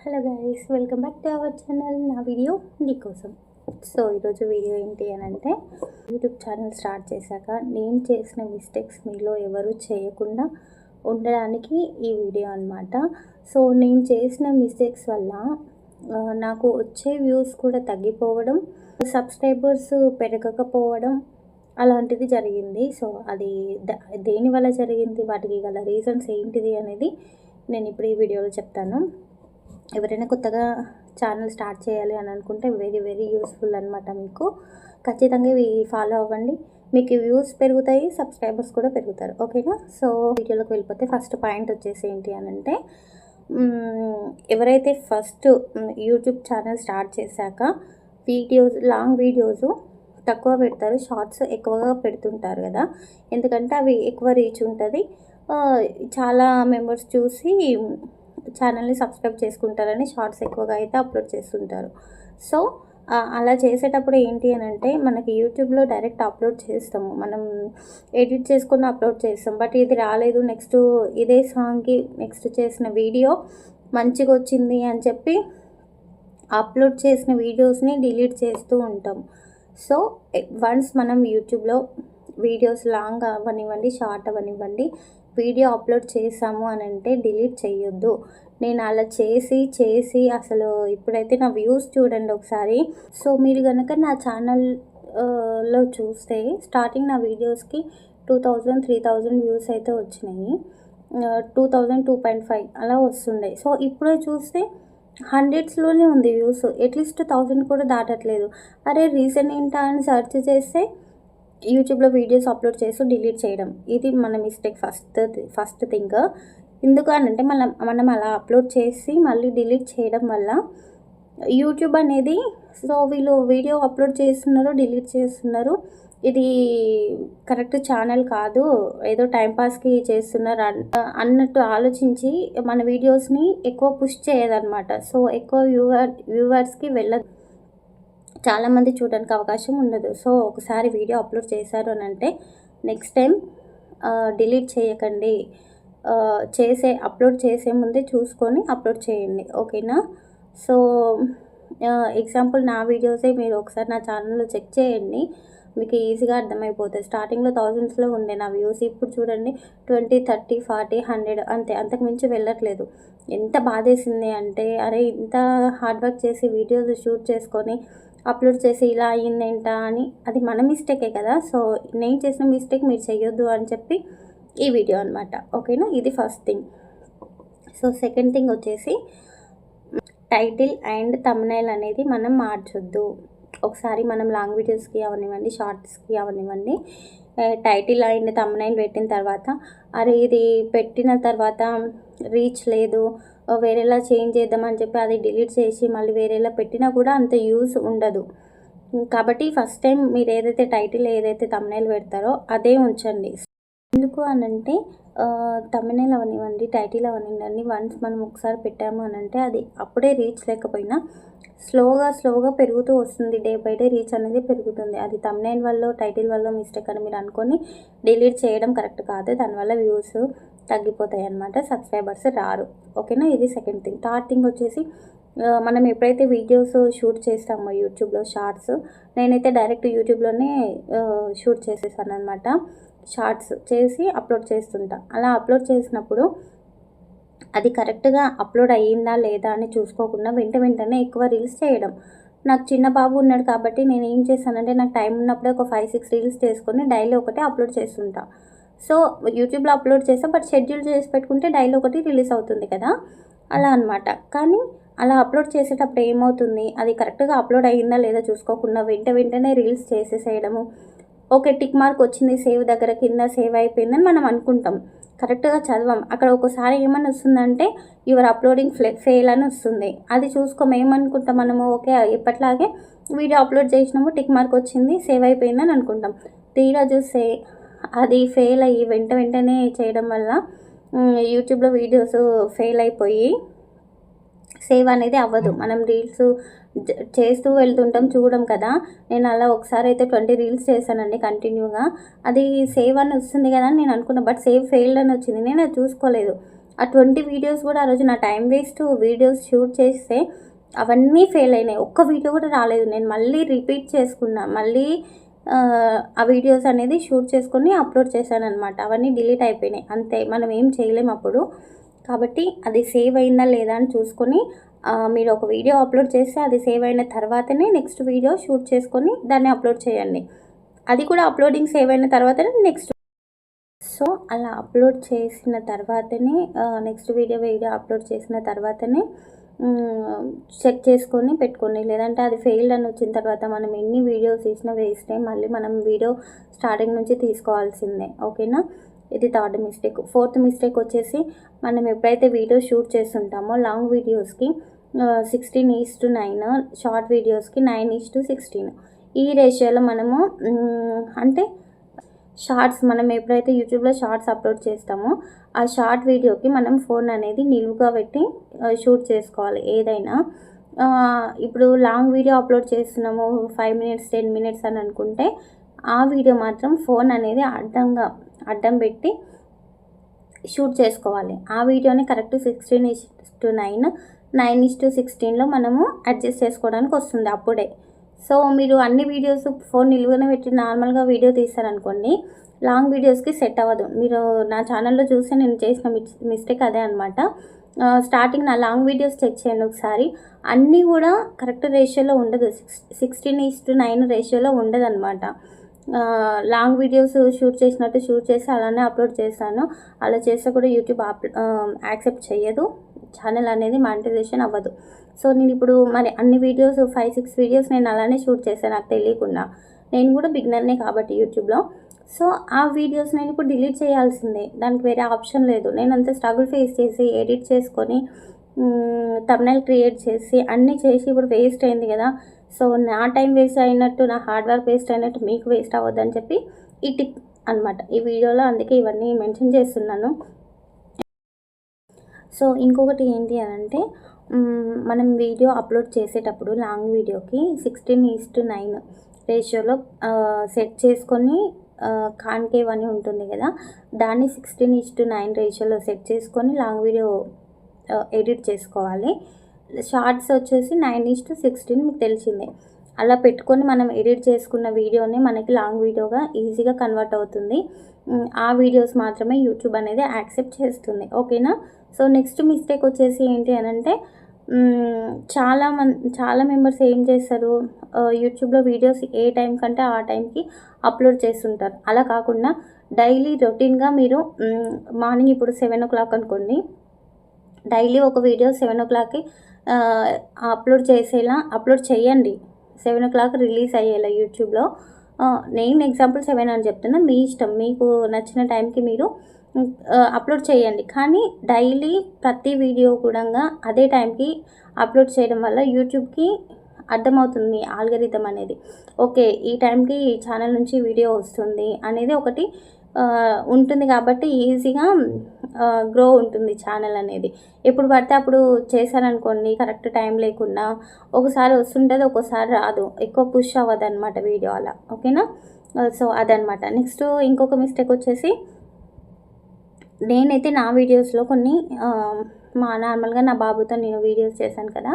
Hello guys, welcome back to our channel. నా video నీకోసం. So ఈరోజు వీడియో ఏంటి అని అంటే, యూట్యూబ్ ఛానల్ స్టార్ట్ చేశాక నేను చేసిన మిస్టేక్స్ మీలో ఎవరు చేయకుండా ఉండడానికి ఈ వీడియో అనమాట. సో నేను చేసిన మిస్టేక్స్ వల్ల నాకు వచ్చే వ్యూస్ కూడా తగ్గిపోవడం, సబ్స్క్రైబర్స్ పెరగకపోవడం అలాంటిది జరిగింది. సో అది దేనివల్ల జరిగింది, వాటికి గల రీజన్స్ ఏంటిది అనేది నేను ఇప్పుడు ఈ వీడియోలో చెప్తాను. ఎవరైనా కొత్తగా ఛానల్ స్టార్ట్ చేయాలి అని అనుకుంటే వెరీ వెరీ యూస్ఫుల్ అనమాట. మీకు ఖచ్చితంగా ఇవి ఫాలో అవ్వండి, మీకు వ్యూస్ పెరుగుతాయి, సబ్స్క్రైబర్స్ కూడా పెరుగుతారు. ఓకేనా? సో వీడియోలోకి వెళ్ళిపోతే ఫస్ట్ పాయింట్ వచ్చేసి ఏంటి అని అంటే, ఎవరైతే ఫస్ట్ యూట్యూబ్ ఛానల్ స్టార్ట్ చేశాక లాంగ్ వీడియోస్ తక్కువ పెడతారు, షార్ట్స్ ఎక్కువగా పెడుతుంటారు కదా. ఎందుకంటే అవి ఎక్కువ రీచ్ ఉంటుంది, చాలా మెంబర్స్ చూసి ఛానల్ని సబ్స్క్రైబ్ చేసుకుంటారని షార్ట్స్ ఎక్కువగా అయితే అప్లోడ్ చేస్తుంటారు. సో అలా చేసేటప్పుడు ఏంటి అని అంటే, మనకి యూట్యూబ్లో డైరెక్ట్ అప్లోడ్ చేస్తాము, మనం ఎడిట్ చేసుకుని అప్లోడ్ చేస్తాం. బట్ ఇది రాలేదు, నెక్స్ట్ ఇదే సాంగ్కి నెక్స్ట్ చేసిన వీడియో మంచిగా వచ్చింది అని చెప్పి అప్లోడ్ చేసిన వీడియోస్ని డిలీట్ చేస్తూ ఉంటాం. సో వన్స్ మనం యూట్యూబ్లో వీడియోస్ లాంగ్ అవనివ్వండి, షార్ట్ అవనివ్వండి, వీడియో అప్లోడ్ చేసాము అని అంటే డిలీట్ చేయొద్దు. నేను అలా చేసి అసలు ఇప్పుడైతే నా వ్యూస్ చూడండి ఒకసారి. సో మీరు కనుక నా ఛానల్లో చూస్తే స్టార్టింగ్ నా వీడియోస్కి 2000, 3000 వ్యూస్ అయితే వచ్చినాయి, 2000, 2.5 అలా వస్తుండే. సో ఇప్పుడే చూస్తే హండ్రెడ్స్లోనే ఉంది వ్యూస్, అట్లీస్ట్ 1000 కూడా దాటట్లేదు. అరే రీజన్ ఏంటా అని సెర్చ్ చేస్తే యూట్యూబ్లో వీడియోస్ అప్లోడ్ చేసి డిలీట్ చేయడం, ఇది మన మిస్టేక్ ఫస్ట్ థింగ్. ఎందుకు అని అంటే, మనం అలా అప్లోడ్ చేసి మళ్ళీ డిలీట్ చేయడం వల్ల యూట్యూబ్ అనేది, సో వీళ్ళు వీడియో అప్లోడ్ చేస్తున్నారు, డిలీట్ చేస్తున్నారు, ఇది కరెక్ట్ ఛానల్ కాదు, ఏదో టైంపాస్కి చేస్తున్నారు అన్నట్టు ఆలోచించి మన వీడియోస్ని ఎక్కువ పుష్ చేయదన్నమాట. సో ఎక్కువ వ్యూవర్స్కి వెళ్ళదు, చాలామంది చూడడానికి అవకాశం ఉండదు. సో ఒకసారి వీడియో అప్లోడ్ చేశారు అని అంటే నెక్స్ట్ టైం డిలీట్ చేయకండి, అప్లోడ్ చేసే ముందే చూసుకొని అప్లోడ్ చేయండి. ఓకేనా? సో ఎగ్జాంపుల్ నా వీడియోసే మీరు ఒకసారి నా ఛానల్లో చెక్ చేయండి, మీకు ఈజీగా అర్థమైపోతుంది. స్టార్టింగ్లో థౌజండ్స్లో ఉండే నా వ్యూస్, ఇప్పుడు చూడండి 20, 30, 40, 100 అంతే, అంతకు మించి వెళ్ళట్లేదు. ఎంత బాధేసింది అంటే, అరే ఇంత హార్డ్ వర్క్ చేసి వీడియోస్ షూట్ చేసుకొని అప్లోడ్ చేసి ఇలా అయ్యిందేంటా అని, అది మన మిస్టేకే కదా. సో నేను చేసిన మిస్టేక్ మీరు చేయొద్దు అని చెప్పి ఈ వీడియో అనమాట. ఓకేనా? ఇది first thing. So second thing వచ్చేసి, టైటిల్ అండ్ థంబ్నెయిల్ అనేది మనం మార్చొద్దు. ఒకసారి మనం లాంగ్ వీడియోస్కి అవనివ్వండి, షార్ట్స్కి అవనివ్వండి, టైటిల్ అండ్ థంబ్నెయిల్ పెట్టిన తర్వాత, అరే ఇది పెట్టిన తర్వాత రీచ్ లేదు, వేరేలా చేంజ్ చేద్దామని చెప్పి అది డిలీట్ చేసి మళ్ళీ వేరేలా పెట్టినా కూడా అంత యూస్ ఉండదు. కాబట్టి ఫస్ట్ టైం మీరు ఏదైతే టైటిల్, ఏదైతే థంబ్నెయిల్ పెడతారో అదే ఉంచండి. ఎందుకు అనంటే, థంబ్నెయిల్ అవనివ్వండి, టైటిల్ అవనివ్వండి, వన్స్ మనం ఒకసారి పెట్టాము అని అంటే అది అప్పుడే రీచ్ లేకపోయినా స్లోగా పెరుగుతూ వస్తుంది, డే బై డే రీచ్ అనేది పెరుగుతుంది. అది థంబ్నెయిల్ వల్ల, టైటిల్ వల్ల మిస్టేక్ అని మీరు అనుకొని డిలీట్ చేయడం కరెక్ట్ కాదు, దానివల్ల వ్యూస్ తగ్గిపోతాయి అన్నమాట, సబ్స్క్రైబర్స్ రారు. ఓకేనా? ఇది సెకండ్ థింగ్. థర్డ్ థింగ్ వచ్చేసి, మనం ఎప్పుడైతే వీడియోస్ షూట్ చేస్తామో యూట్యూబ్లో షార్ట్స్, నేనైతే డైరెక్ట్ యూట్యూబ్లోనే షూట్ చేసేసాను అనమాట, షార్ట్స్ చేసి అప్లోడ్ చేస్తుంటా. అలా అప్లోడ్ చేసినప్పుడు అది కరెక్ట్గా అప్లోడ్ అయ్యిందా లేదా అని చూసుకోకుండా వెంటనే ఎక్కువ రీల్స్ చేయడం. నాకు చిన్న బాబు ఉన్నాడు కాబట్టి నేను ఏం చేశానంటే, నాకు టైం ఉన్నప్పుడే ఒక 5-6 రీల్స్ చేసుకొని డైలీ ఒకటే అప్లోడ్ చేస్తుంటా. సో యూట్యూబ్లో అప్లోడ్ చేస్తా, బట్ షెడ్యూల్ చేసి పెట్టుకుంటే డైలీ ఒకటి రిలీజ్ అవుతుంది కదా, అలా అనమాట. కానీ అలా అప్లోడ్ చేసేటప్పుడు ఏమవుతుంది, అది కరెక్ట్గా అప్లోడ్ అయ్యిందా లేదా చూసుకోకుండా వెంటనే రీల్స్ చేసేసేయడము. ఓకే, టిక్ మార్క్ వచ్చింది సేవ్ దగ్గర, కింద సేవ్ అయిపోయిందని మనం అనుకుంటాం, కరెక్ట్గా చదవం. అక్కడ ఒకసారి ఏమని వస్తుందంటే, యువర్ అప్లోడింగ్ ఫెయిల్ అని వస్తుంది. అది చూసుకోము, ఏమనుకుంటాం మనము, ఓకే ఎప్పట్లాగే వీడియో అప్లోడ్ చేసినాము, టిక్ మార్క్ వచ్చింది, సేవ్ అయిపోయిందని అనుకుంటాం. తీరా చూస్తే అది ఫెయిల్ అయ్యి వెంటనే చేయడం వల్ల యూట్యూబ్లో వీడియోస్ ఫెయిల్ అయిపోయి సేవ్ అనేది అవ్వదు. మనం రీల్స్ చేస్తూ వెళ్తుంటాం, చూడం కదా. నేను అలా ఒకసారి అయితే 20 రీల్స్ చేశానండి కంటిన్యూగా. అది సేవ్ అని వస్తుంది కదా అని నేను అనుకున్నా, బట్ సేవ్ ఫెయిల్డ్ అని వచ్చింది, నేను అది చూసుకోలేదు. ఆ 20 వీడియోస్ కూడా ఆ రోజు నా టైం వేస్ట్ వీడియోస్ షూట్ చేస్తే అవన్నీ ఫెయిల్ అయినాయి. ఒక్క వీడియో కూడా రాలేదు. నేను మళ్ళీ రిపీట్ చేసుకున్నా. మళ్ళీ ఆ వీడియోస్ అనేది షూట్ చేసుకొని అప్లోడ్ చేశాననమాట. అవన్నీ డిలీట్ అయిపోయినాయి. అంతే, మనం ఏం చేయలేము అప్పుడు. కాబట్టి అది సేవ్ అయిందా లేదా అని చూసుకొని మీరు ఒక వీడియో అప్లోడ్ చేస్తే అది సేవ్ అయిన తర్వాతనే నెక్స్ట్ వీడియో షూట్ చేసుకొని దాన్ని అప్లోడ్ చేయండి. అది కూడా అప్లోడింగ్ సేవ్ అయిన తర్వాతనే నెక్స్ట్. సో అలా అప్లోడ్ చేసిన తర్వాతనే నెక్స్ట్ వీడియో అప్లోడ్ చేసిన తర్వాతనే చెక్ చేసుకొని పెట్టుకోండి. లేదంటే అది ఫెయిల్డ్ అని వచ్చిన తర్వాత మనం ఎన్ని వీడియోస్ తీసినా వేస్టే. మళ్ళీ మనం వీడియో స్టార్టింగ్ నుంచి తీసుకోవాల్సిందే. ఓకేనా? ఇది థర్డ్ మిస్టేక్. ఫోర్త్ మిస్టేక్ వచ్చేసి, మనం ఎప్పుడైతే వీడియో షూట్ చేస్తుంటామో లాంగ్ వీడియోస్కి 16:9, షార్ట్ వీడియోస్కి 9:16 ఈ రేషియోలో మనము అంటే షార్ట్స్ మనం ఎప్పుడైతే యూట్యూబ్లో షార్ట్స్ అప్లోడ్ చేస్తామో ఆ షార్ట్ వీడియోకి మనం ఫోన్ అనేది నిలువుగా పెట్టి షూట్ చేసుకోవాలి ఏదైనా. ఇప్పుడు లాంగ్ వీడియో అప్లోడ్ చేస్తున్నాము 5 minutes 10 minutes అని అనుకుంటే ఆ వీడియో మాత్రం ఫోన్ అనేది అడ్డం పెట్టి షూట్ చేసుకోవాలి. ఆ వీడియోని కరెక్ట్ 16:9 9:16లో మనము అడ్జస్ట్ చేసుకోవడానికి వస్తుంది అప్పుడే. సో మీరు అన్ని వీడియోస్ ఫోన్ నిలువుగానే పెట్టి నార్మల్గా వీడియో తీస్తారనుకోండి, లాంగ్ వీడియోస్కి సెట్ అవ్వదు. మీరు నా ఛానల్లో చూస్తే నేను చేసిన మిస్టేక్ అదే అనమాట. స్టార్టింగ్ నా లాంగ్ వీడియోస్ చెక్ చేయండి ఒకసారి. అన్నీ కూడా కరెక్ట్ రేషియోలో ఉండదు. 16:9 రేషియోలో ఉండదు అనమాట. లాంగ్ వీడియోస్ షూట్ చేసినట్టు షూట్ చేసి అలానే అప్లోడ్ చేశాను. అలా చేస్తే కూడా యూట్యూబ్ యాక్సెప్ట్ చేయదు. ఛానల్ అనేది మానిటైజేషన్ అవ్వదు. సో నేను ఇప్పుడు మరి అన్ని వీడియోస్ 5-6 వీడియోస్ నేను అలానే షూట్ చేశాను నాకు తెలియకుండా. నేను కూడా బిగినర్నే కాబట్టి యూట్యూబ్లో. సో ఆ వీడియోస్ నేను ఇప్పుడు డిలీట్ చేయాల్సిందే. దానికి వేరే ఆప్షన్ లేదు. నేను అంత స్ట్రగుల్ ఫేస్ చేసి ఎడిట్ చేసుకొని థంబ్నెయిల్ క్రియేట్ చేసి అన్నీ చేసి ఇప్పుడు వేస్ట్ అయింది కదా. సో నా టైం వేస్ట్ అయినట్టు, నా హార్డ్ వర్క్ వేస్ట్ అయినట్టు మీకు వేస్ట్ అవ్వద్దని చెప్పి ఈ టిప్ అనమాట ఈ వీడియోలో. అందుకే ఇవన్నీ మెన్షన్ చేస్తున్నాను. సో ఇంకొకటి ఏంటి అని అంటే, మనం వీడియో అప్లోడ్ చేసేటప్పుడు లాంగ్ వీడియోకి 16:9 రేషియోలో సెట్ చేసుకొని కాన్కేవ్ అని ఉంటుంది కదా, దాన్ని 16:9 రేషియోలో సెట్ చేసుకొని లాంగ్ వీడియో ఎడిట్ చేసుకోవాలి. షార్ట్స్ వచ్చేసి 9:16 మీకు తెలిసిందే. అలా పెట్టుకొని మనం ఎడిట్ చేసుకున్న వీడియోని మనకి లాంగ్ వీడియోగా ఈజీగా కన్వర్ట్ అవుతుంది. ఆ వీడియోస్ మాత్రమే యూట్యూబ్ అనేది యాక్సెప్ట్ చేస్తుంది. ఓకేనా? సో నెక్స్ట్ మిస్టేక్ వచ్చేసి ఏంటి అని అంటే, చాలా మెంబర్స్ ఏం చేస్తారు, యూట్యూబ్లో వీడియోస్ ఏ టైం కంటే ఆ టైంకి అప్లోడ్ చేస్తుంటారు. అలా కాకుండా డైలీ రొటీన్గా మీరు మార్నింగ్ ఇప్పుడు 7 o'clock అనుకోండి, డైలీ ఒక వీడియో 7 o'clockకి అప్లోడ్ చేయండి. 7 o'clock రిలీజ్ అయ్యేలా యూట్యూబ్లో. నేను ఎగ్జాంపుల్ 7 అని చెప్తున్నా, మీ ఇష్టం. మీకు నచ్చిన టైంకి మీరు అప్లోడ్ చేయండి. కానీ డైలీ ప్రతి వీడియో కూడా అదే టైంకి అప్లోడ్ చేయడం వల్ల యూట్యూబ్కి అర్థమవుతుంది మీ ఆల్గరిథం అనేది. ఓకే, ఈ టైంకి ఈ ఛానల్ నుంచి వీడియో వస్తుంది అనేది ఒకటి ఉంటుంది. కాబట్టి ఈజీగా గ్రో ఉంటుంది ఛానల్ అనేది. ఎప్పుడు పడితే అప్పుడు చేశారనుకోండి, కరెక్ట్ టైం లేకుండా ఒకసారి వస్తుంటుంది, ఒక్కోసారి రాదు, ఎక్కువ పుష్ అవ్వదు అనమాట వీడియో అలా. ఓకేనా? సో అదనమాట. నెక్స్ట్ ఇంకొక మిస్టేక్ వచ్చేసి, నేనైతే నా వీడియోస్లో కొన్ని నార్మల్గా నా బాబుతో నేను వీడియోస్ చేశాను కదా,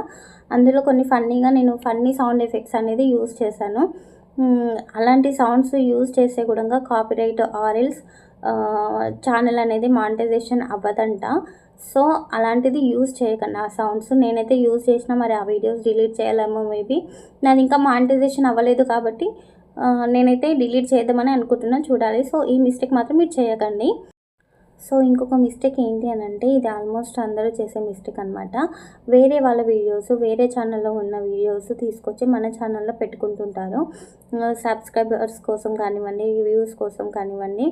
అందులో కొన్ని ఫన్నీ సౌండ్ ఎఫెక్ట్స్ అనేది యూస్ చేశాను. అలాంటి సౌండ్స్ యూజ్ చేసే కూడా కాపీరైట్ ఆర్ఎల్స్ ఛానల్ అనేది మానిటైజేషన్ అవ్వదంట. సో అలాంటిది యూజ్ చేయకండి ఆ సౌండ్స్. నేనైతే యూజ్ చేసిన, మరి ఆ వీడియోస్ డిలీట్ చేయాలేమో మేబీ. నాది ఇంకా మానిటైజేషన్ అవ్వలేదు కాబట్టి నేనైతే డిలీట్ చేద్దామని అనుకుంటున్నాను, చూడాలి. సో ఈ మిస్టేక్ మాత్రం మీరు చేయకండి. సో ఇంకొక మిస్టేక్ ఏంటి అని అంటే, ఇది ఆల్మోస్ట్ అందరూ చేసే మిస్టేక్ అనమాట. వేరే వాళ్ళ వీడియోస్, వేరే ఛానల్లో ఉన్న వీడియోస్ తీసుకొచ్చి మన ఛానల్లో పెట్టుకుంటుంటారు, సబ్స్క్రైబర్స్ కోసం కానివ్వండి, వ్యూస్ కోసం కానివ్వండి.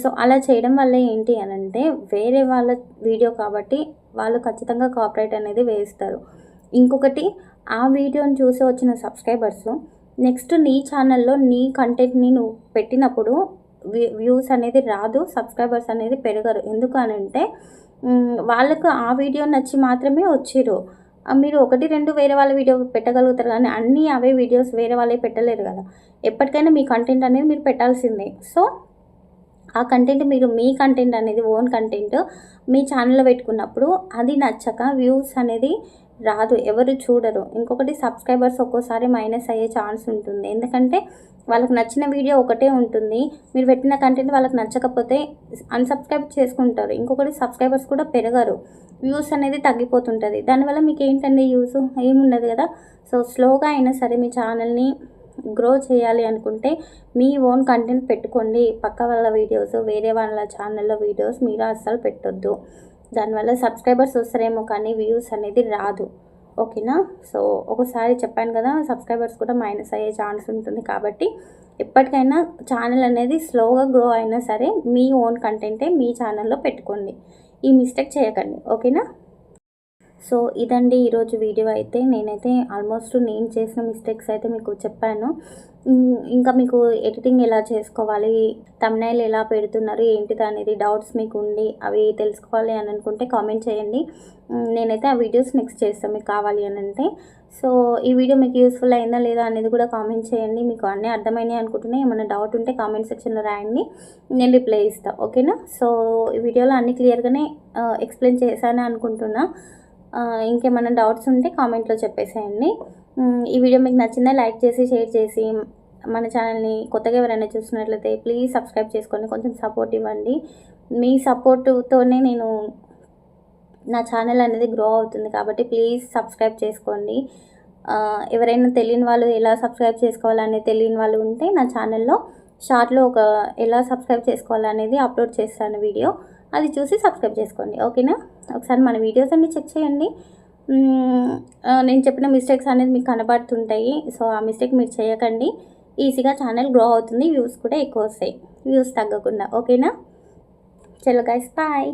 సో అలా చేయడం వల్ల ఏంటి అని అంటే, వేరే వాళ్ళ వీడియో కాబట్టి వాళ్ళు ఖచ్చితంగా కాపీరైట్ అనేది వేస్తారు. ఇంకొకటి, ఆ వీడియోని చూసి వచ్చిన సబ్స్క్రైబర్స్ నెక్స్ట్ నీ ఛానల్లో నీ కంటెంట్ని నువ్వు పెట్టినప్పుడు వ్యూస్ అనేది రాదు, సబ్స్క్రైబర్స్ అనేది పెరగరు. ఎందుకు అని అంటే, వాళ్ళకు ఆ వీడియో నచ్చి మాత్రమే వచ్చిర్రు. మీరు 1-2 వేరే వాళ్ళ వీడియో పెట్టగలుగుతారు, కానీ అన్నీ అవే వీడియోస్ వేరే వాళ్ళే పెట్టలేరు కదా. ఎప్పటికైనా మీ కంటెంట్ అనేది మీరు పెట్టాల్సిందే. సో ఆ కంటెంట్ మీరు మీ కంటెంట్ అనేది ఓన్ కంటెంట్ మీ ఛానల్లో పెట్టుకున్నప్పుడు అది నచ్చక వ్యూస్ అనేది రాదు, ఎవరు చూడరు. ఇంకొకటి సబ్స్క్రైబర్స్ ఒక్కోసారి మైనస్ అయ్యే ఛాన్స్ ఉంటుంది. ఎందుకంటే వాళ్ళకి నచ్చిన వీడియో ఒకటే ఉంటుంది, మీరు పెట్టిన కంటెంట్ వాళ్ళకి నచ్చకపోతే అన్సబ్స్క్రైబ్ చేసుకుంటారు. ఇంకొకటి సబ్స్క్రైబర్స్ కూడా పెరగరు, వ్యూస్ అనేది తగ్గిపోతుంటుంది. దానివల్ల మీకు ఏంటండి యూస్? ఏముండదు కదా. సో స్లోగా అయినా సరే మీ ఛానల్ని గ్రో చేయాలి అనుకుంటే మీ ఓన్ కంటెంట్ పెట్టుకోండి. పక్క వాళ్ళ వీడియోస్, వేరే వాళ్ళ ఛానల్లో వీడియోస్ మీరు అస్సలు పెట్టొద్దు. దానివల్ల సబ్స్క్రైబర్స్ వస్తారేమో కానీ వ్యూస్ అనేది రాదు. ఓకేనా? సో ఒకసారి చెప్పాను కదా, సబ్స్క్రైబర్స్ కూడా మైనస్ అయ్యే ఛాన్స్ ఉంటుంది. కాబట్టి ఎప్పటికైనా ఛానల్ అనేది స్లోగా గ్రో అయినా సరే మీ ఓన్ కంటెంటే మీ ఛానల్లో పెట్టుకోండి. ఈ మిస్టేక్ చేయకండి. ఓకేనా? సో ఇదండి ఈరోజు వీడియో అయితే. నేనైతే ఆల్మోస్ట్ నేను చేసిన మిస్టేక్స్ అయితే మీకు చెప్పాను. ఇంకా మీకు ఎడిటింగ్ ఎలా చేసుకోవాలి, థంబ్నెయిల్ ఎలా పెడుతున్నారు ఏంటిది అనేది డౌట్స్ మీకు ఉండి అవి తెలుసుకోవాలి అని అనుకుంటే కామెంట్ చేయండి. నేనైతే ఆ వీడియోస్ నెక్స్ట్ చేస్తాను మీకు కావాలి అని అంటే. సో ఈ వీడియో మీకు యూస్ఫుల్ అయిందా లేదా అనేది కూడా కామెంట్ చేయండి. మీకు అన్నీ అర్థమైనాయి అనుకుంటున్నా. ఏమైనా డౌట్ ఉంటే కామెంట్ సెక్షన్లో రాయండి, నేను రిప్లై ఇస్తాను. ఓకేనా? సో ఈ వీడియోలో అన్నీ క్లియర్గానే ఎక్స్ప్లెయిన్ చేశాను అనుకుంటున్నా. ఇంకేమైనా డౌట్స్ ఉంటే కామెంట్లో చెప్పేసేయండి. ఈ వీడియో మీకు నచ్చిందా లైక్ చేసి షేర్ చేసి మన ఛానల్ని కొత్తగా ఎవరైనా చూస్తున్నట్లయితే ప్లీజ్ సబ్స్క్రైబ్ చేసుకోండి, కొంచెం సపోర్ట్ ఇవ్వండి. మీ సపోర్టుతోనే నేను నా ఛానల్ అనేది గ్రో అవుతుంది. కాబట్టి ప్లీజ్ సబ్స్క్రైబ్ చేసుకోండి. ఎవరైనా తెలియని వాళ్ళు ఎలా సబ్స్క్రైబ్ చేసుకోవాలనేది తెలియని వాళ్ళు ఉంటే నా ఛానల్లో షార్ట్లో ఒక ఎలా సబ్స్క్రైబ్ చేసుకోవాలనేది అప్లోడ్ చేస్తాను వీడియో, అది చూసి సబ్స్క్రైబ్ చేసుకోండి. ఓకేనా? ఒకసారి మన వీడియోస్ అన్నీ చెక్ చేయండి. నేను చెప్పిన మిస్టేక్స్ అనేది మీకు కనబడుతుంటాయి. సో ఆ మిస్టేక్ మీరు చేయకండి. ఈజీగా ఛానల్ గ్రో అవుతుంది, వ్యూస్ కూడా ఎక్కువ వస్తాయి, వ్యూస్ తగ్గకుండా. ఓకేనా? చలో గైస్, బాయ్.